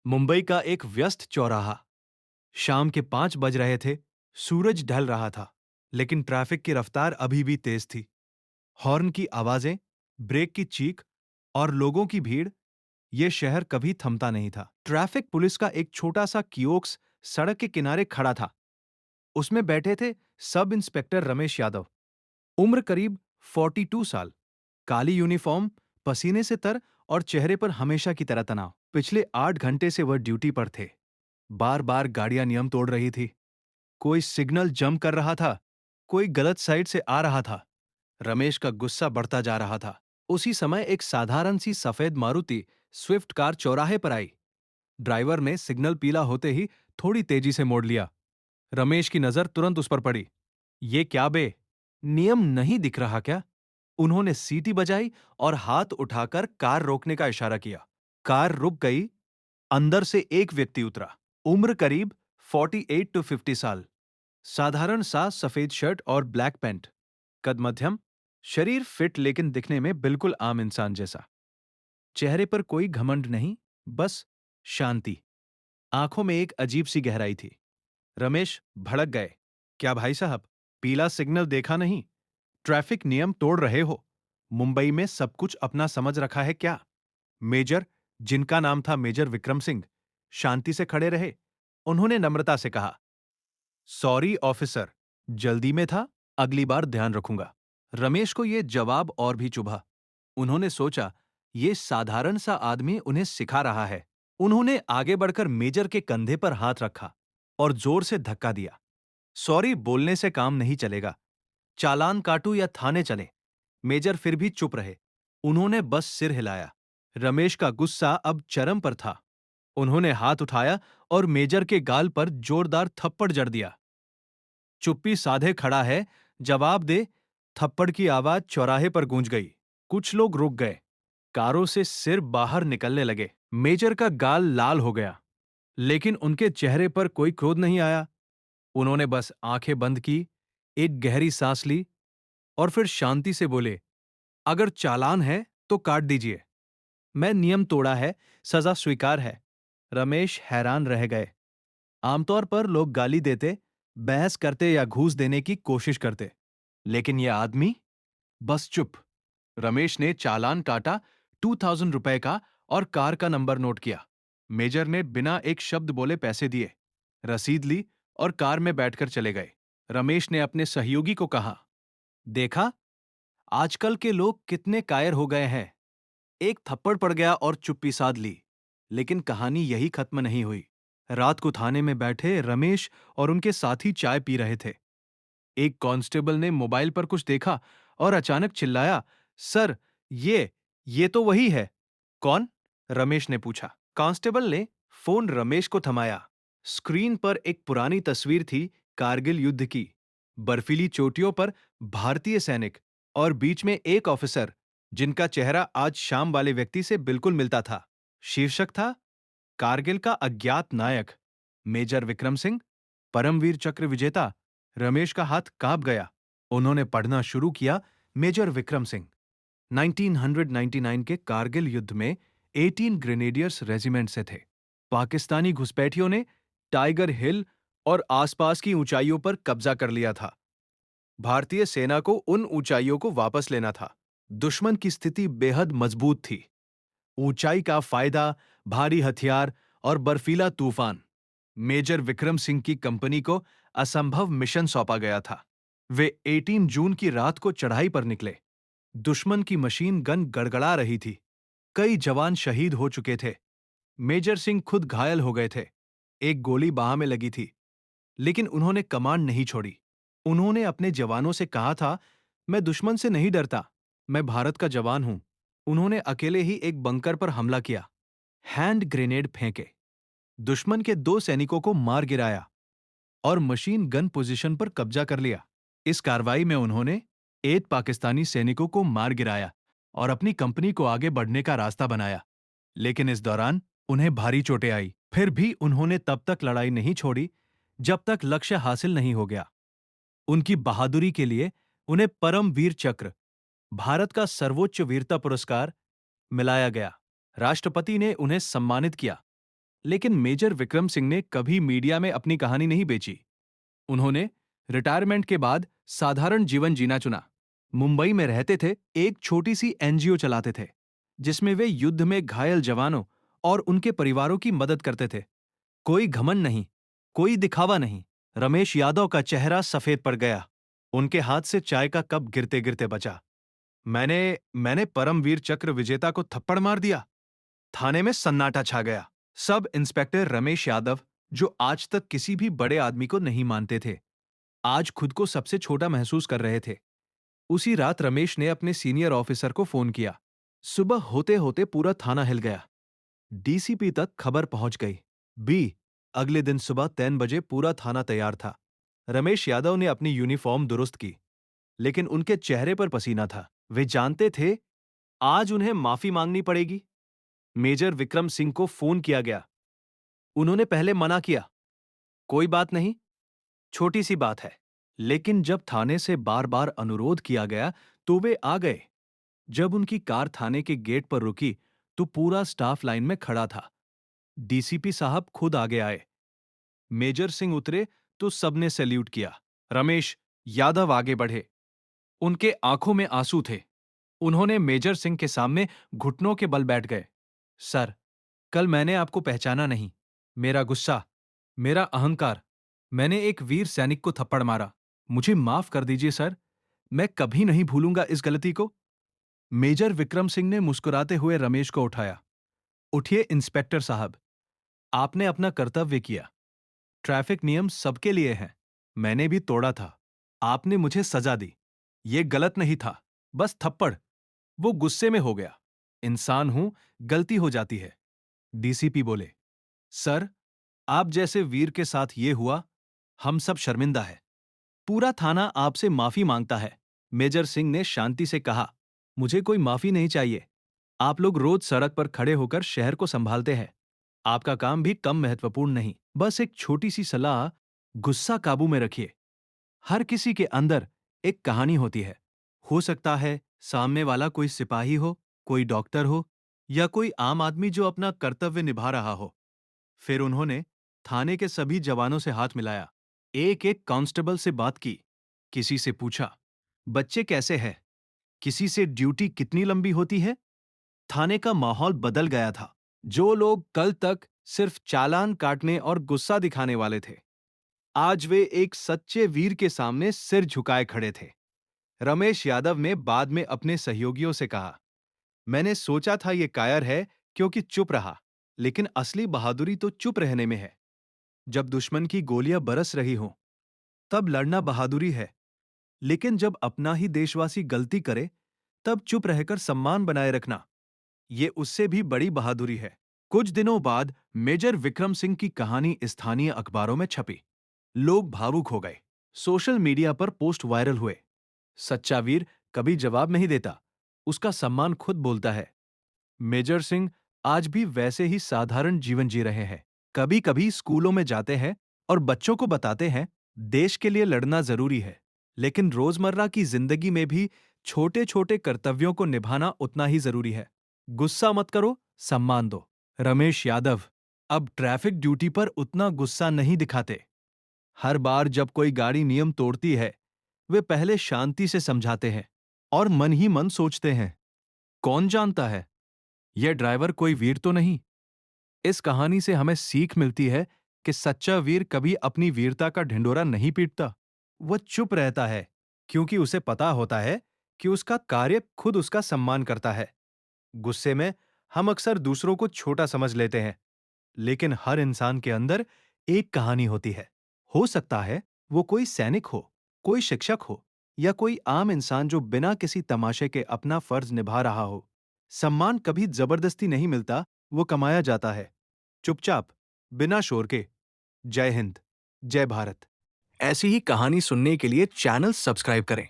मुंबई का एक व्यस्त चौराहा। शाम के 5 बज रहे थे। सूरज ढल रहा था, लेकिन ट्रैफिक की रफ्तार अभी भी तेज थी। हॉर्न की आवाजें, ब्रेक की चीख और लोगों की भीड़, ये शहर कभी थमता नहीं था। ट्रैफिक पुलिस का एक छोटा सा कियोस्क सड़क के किनारे खड़ा था। उसमें बैठे थे सब इंस्पेक्टर रमेश यादव। उम्र करीब 42 साल। काली यूनिफॉर्म, पसीने से तर और चेहरे पर हमेशा की तरह तनाव। पिछले 8 घंटे से वह ड्यूटी पर थे। बार बार गाड़ियां नियम तोड़ रही थी। कोई सिग्नल जंप कर रहा था, कोई गलत साइड से आ रहा था। रमेश का गुस्सा बढ़ता जा रहा था। उसी समय एक साधारण सी सफेद मारुति स्विफ्ट कार चौराहे पर आई। ड्राइवर ने सिग्नल पीला होते ही थोड़ी तेजी से मोड़ लिया। रमेश की नजर तुरंत उस पर पड़ी। ये क्या बे? नियम नहीं दिख रहा क्या? उन्होंने सीटी बजाई और हाथ उठाकर कार रोकने का इशारा किया। कार रुक गई। अंदर से एक व्यक्ति उतरा। उम्र करीब 48 टू 50 साल। साधारण सा सफेद शर्ट और ब्लैक पैंट। कद मध्यम। शरीर फिट लेकिन दिखने में बिल्कुल आम इंसान जैसा। चेहरे पर कोई घमंड नहीं, बस शांति। आंखों में एक अजीब सी गहराई थी। रमेश भड़क गए। क्या भाई साहब, पीला सिग्नल देखा नहीं? ट्रैफिक नियम तोड़ रहे हो? मुंबई में सब कुछ अपना समझ रखा है क्या? मेजर, जिनका नाम था मेजर विक्रम सिंह, शांति से खड़े रहे। उन्होंने नम्रता से कहा, सॉरी ऑफिसर, जल्दी में था, अगली बार ध्यान रखूंगा। रमेश को यह जवाब और भी चुभा। उन्होंने सोचा, ये साधारण सा आदमी उन्हें सिखा रहा है। उन्होंने आगे बढ़कर मेजर के कंधे पर हाथ रखा और जोर से धक्का दिया। सॉरी बोलने से काम नहीं चलेगा। चालान काटूं या थाने चले? मेजर फिर भी चुप रहे। उन्होंने बस सिर हिलाया। रमेश का गुस्सा अब चरम पर था। उन्होंने हाथ उठाया और मेजर के गाल पर जोरदार थप्पड़ जड़ दिया। चुप्पी साधे खड़ा है, जवाब दे। थप्पड़ की आवाज चौराहे पर गूंज गई। कुछ लोग रुक गए। कारों से सिर बाहर निकलने लगे। मेजर का गाल लाल हो गया, लेकिन उनके चेहरे पर कोई क्रोध नहीं आया। उन्होंने बस आंखें बंद की, एक गहरी सांस ली और फिर शांति से बोले, अगर चालान है तो काट दीजिए। मैं नियम तोड़ा है, सजा स्वीकार है। रमेश हैरान रह गए। आमतौर पर लोग गाली देते, बहस करते या घूस देने की कोशिश करते, लेकिन यह आदमी बस चुप। रमेश ने चालान काटा, 2000 रुपए का, और कार का नंबर नोट किया। मेजर ने बिना एक शब्द बोले पैसे दिए, रसीद ली और कार में बैठकर चले गए। रमेश ने अपने सहयोगी को कहा, देखा, आजकल के लोग कितने कायर हो गए हैं। एक थप्पड़ पड़ गया और चुप्पी साध ली। लेकिन कहानी यही खत्म नहीं हुई। रात को थाने में बैठे रमेश और उनके साथी चाय पी रहे थे। एक कांस्टेबल ने मोबाइल पर कुछ देखा और अचानक चिल्लाया, सर, ये तो वही है। कौन? रमेश ने पूछा। कांस्टेबल ने फोन रमेश को थमाया। स्क्रीन पर एक पुरानी तस्वीर थी, कारगिल युद्ध की। बर्फीली चोटियों पर भारतीय सैनिक और बीच में एक ऑफिसर, जिनका चेहरा आज शाम वाले व्यक्ति से बिल्कुल मिलता था। शीर्षक था, कारगिल का अज्ञात नायक, मेजर विक्रम सिंह, परमवीर चक्र विजेता। रमेश का हाथ कांप गया। उन्होंने पढ़ना शुरू किया। मेजर विक्रम सिंह 1999 के कारगिल युद्ध में 18 ग्रेनेडियर्स रेजिमेंट से थे। पाकिस्तानी घुसपैठियों ने टाइगर हिल और आसपास की ऊंचाइयों पर कब्जा कर लिया था। भारतीय सेना को उन ऊंचाइयों को वापस लेना था। दुश्मन की स्थिति बेहद मजबूत थी। ऊंचाई का फायदा, भारी हथियार और बर्फीला तूफान। मेजर विक्रम सिंह की कंपनी को असंभव मिशन सौंपा गया था। वे 18 जून की रात को चढ़ाई पर निकले। दुश्मन की मशीन गन गड़गड़ा रही थी। कई जवान शहीद हो चुके थे। मेजर सिंह खुद घायल हो गए थे। एक गोली बाह में लगी थी, लेकिन उन्होंने कमांड नहीं छोड़ी। उन्होंने अपने जवानों से कहा था, मैं दुश्मन से नहीं डरता, मैं भारत का जवान हूं। उन्होंने अकेले ही एक बंकर पर हमला किया, हैंड ग्रेनेड फेंके, दुश्मन के 2 सैनिकों को मार गिराया और मशीन गन पोजीशन पर कब्जा कर लिया। इस कार्रवाई में उन्होंने 8 पाकिस्तानी सैनिकों को मार गिराया और अपनी कंपनी को आगे बढ़ने का रास्ता बनाया। लेकिन इस दौरान उन्हें भारी चोटें आई। फिर भी उन्होंने तब तक लड़ाई नहीं छोड़ी जब तक लक्ष्य हासिल नहीं हो गया। उनकी बहादुरी के लिए उन्हें परम वीर चक्र, भारत का सर्वोच्च वीरता पुरस्कार, मिलाया गया। राष्ट्रपति ने उन्हें सम्मानित किया। लेकिन मेजर विक्रम सिंह ने कभी मीडिया में अपनी कहानी नहीं बेची। उन्होंने रिटायरमेंट के बाद साधारण जीवन जीना चुना। मुंबई में रहते थे, एक छोटी सी एनजीओ चलाते थे, जिसमें वे युद्ध में घायल जवानों और उनके परिवारों की मदद करते थे। कोई घमंड नहीं, कोई दिखावा नहीं। रमेश यादव का चेहरा सफेद पड़ गया। उनके हाथ से चाय का कप गिरते गिरते बचा। मैंने मैंने परमवीर चक्र विजेता को थप्पड़ मार दिया। थाने में सन्नाटा छा गया। सब इंस्पेक्टर रमेश यादव, जो आज तक किसी भी बड़े आदमी को नहीं मानते थे, आज खुद को सबसे छोटा महसूस कर रहे थे। उसी रात रमेश ने अपने सीनियर ऑफिसर को फोन किया। सुबह होते होते पूरा थाना हिल गया। डीसीपी तक खबर पहुंच गई। बी अगले दिन सुबह 3 बजे पूरा थाना तैयार था। रमेश यादव ने अपनी यूनिफॉर्म दुरुस्त की, लेकिन उनके चेहरे पर पसीना था। वे जानते थे आज उन्हें माफी मांगनी पड़ेगी। मेजर विक्रम सिंह को फोन किया गया। उन्होंने पहले मना किया, कोई बात नहीं, छोटी सी बात है। लेकिन जब थाने से बार बार अनुरोध किया गया तो वे आ गए। जब उनकी कार थाने के गेट पर रुकी तो पूरा स्टाफ लाइन में खड़ा था। डीसीपी साहब खुद आगे आए। मेजर सिंह उतरे तो सबने सैल्यूट किया। रमेश यादव आगे बढ़े। उनके आंखों में आंसू थे। उन्होंने मेजर सिंह के सामने घुटनों के बल बैठ गए। सर, कल मैंने आपको पहचाना नहीं। मेरा गुस्सा, मेरा अहंकार, मैंने एक वीर सैनिक को थप्पड़ मारा। मुझे माफ कर दीजिए सर, मैं कभी नहीं भूलूंगा इस गलती को। मेजर विक्रम सिंह ने मुस्कुराते हुए रमेश को उठाया। उठिए इंस्पेक्टर साहब, आपने अपना कर्तव्य किया। ट्रैफिक नियम सबके लिए हैं। मैंने भी तोड़ा था। आपने मुझे सजा दी। ये गलत नहीं था, बस थप्पड़। वो गुस्से में हो गया। इंसान हूं, गलती हो जाती है। डीसीपी बोले, सर, आप जैसे वीर के साथ ये हुआ, हम सब शर्मिंदा है। पूरा थाना आपसे माफी मांगता है। मेजर सिंह ने शांति से कहा, मुझे कोई माफी नहीं चाहिए। आप लोग रोज सड़क पर खड़े होकर शहर को संभालते हैं। आपका काम भी कम महत्वपूर्ण नहीं। बस एक छोटी सी सलाह, गुस्सा काबू में रखिए। हर किसी के अंदर एक कहानी होती है। हो सकता है सामने वाला कोई सिपाही हो, कोई डॉक्टर हो, या कोई आम आदमी जो अपना कर्तव्य निभा रहा हो। फिर उन्होंने थाने के सभी जवानों से हाथ मिलाया। एक एक कांस्टेबल से बात की। किसी से पूछा, बच्चे कैसे हैं? किसी से ड्यूटी कितनी लंबी होती है? थाने का माहौल बदल गया था। जो लोग कल तक सिर्फ चालान काटने और गुस्सा दिखाने वाले थे, आज वे एक सच्चे वीर के सामने सिर झुकाए खड़े थे। रमेश यादव ने बाद में अपने सहयोगियों से कहा, मैंने सोचा था ये कायर है क्योंकि चुप रहा, लेकिन असली बहादुरी तो चुप रहने में है। जब दुश्मन की गोलियां बरस रही हों, तब लड़ना बहादुरी है। लेकिन जब अपना ही देशवासी गलती करे, तब चुप रहकर सम्मान बनाए रखना, ये उससे भी बड़ी बहादुरी है। कुछ दिनों बाद मेजर विक्रम सिंह की कहानी स्थानीय अखबारों में छपी। लोग भावुक हो गए। सोशल मीडिया पर पोस्ट वायरल हुए। सच्चा वीर कभी जवाब नहीं देता, उसका सम्मान खुद बोलता है। मेजर सिंह आज भी वैसे ही साधारण जीवन जी रहे हैं। कभी कभी स्कूलों में जाते हैं और बच्चों को बताते हैं देश के लिए लड़ना जरूरी है, लेकिन रोजमर्रा की जिंदगी में भी छोटे छोटे कर्तव्यों को निभाना उतना ही जरूरी है। गुस्सा मत करो, सम्मान दो। रमेश यादव अब ट्रैफिक ड्यूटी पर उतना गुस्सा नहीं दिखाते। हर बार जब कोई गाड़ी नियम तोड़ती है, वे पहले शांति से समझाते हैं और मन ही मन सोचते हैं, कौन जानता है यह ड्राइवर कोई वीर तो नहीं। इस कहानी से हमें सीख मिलती है कि सच्चा वीर कभी अपनी वीरता का ढिंढोरा नहीं पीटता। वह चुप रहता है क्योंकि उसे पता होता है कि उसका कार्य खुद उसका सम्मान करता है। गुस्से में हम अक्सर दूसरों को छोटा समझ लेते हैं, लेकिन हर इंसान के अंदर एक कहानी होती है। हो सकता है वो कोई सैनिक हो, कोई शिक्षक हो, या कोई आम इंसान जो बिना किसी तमाशे के अपना फर्ज निभा रहा हो। सम्मान कभी जबरदस्ती नहीं मिलता, वो कमाया जाता है, चुपचाप, बिना शोर के। जय हिंद, जय भारत। ऐसी ही कहानी सुनने के लिए चैनल सब्सक्राइब करें।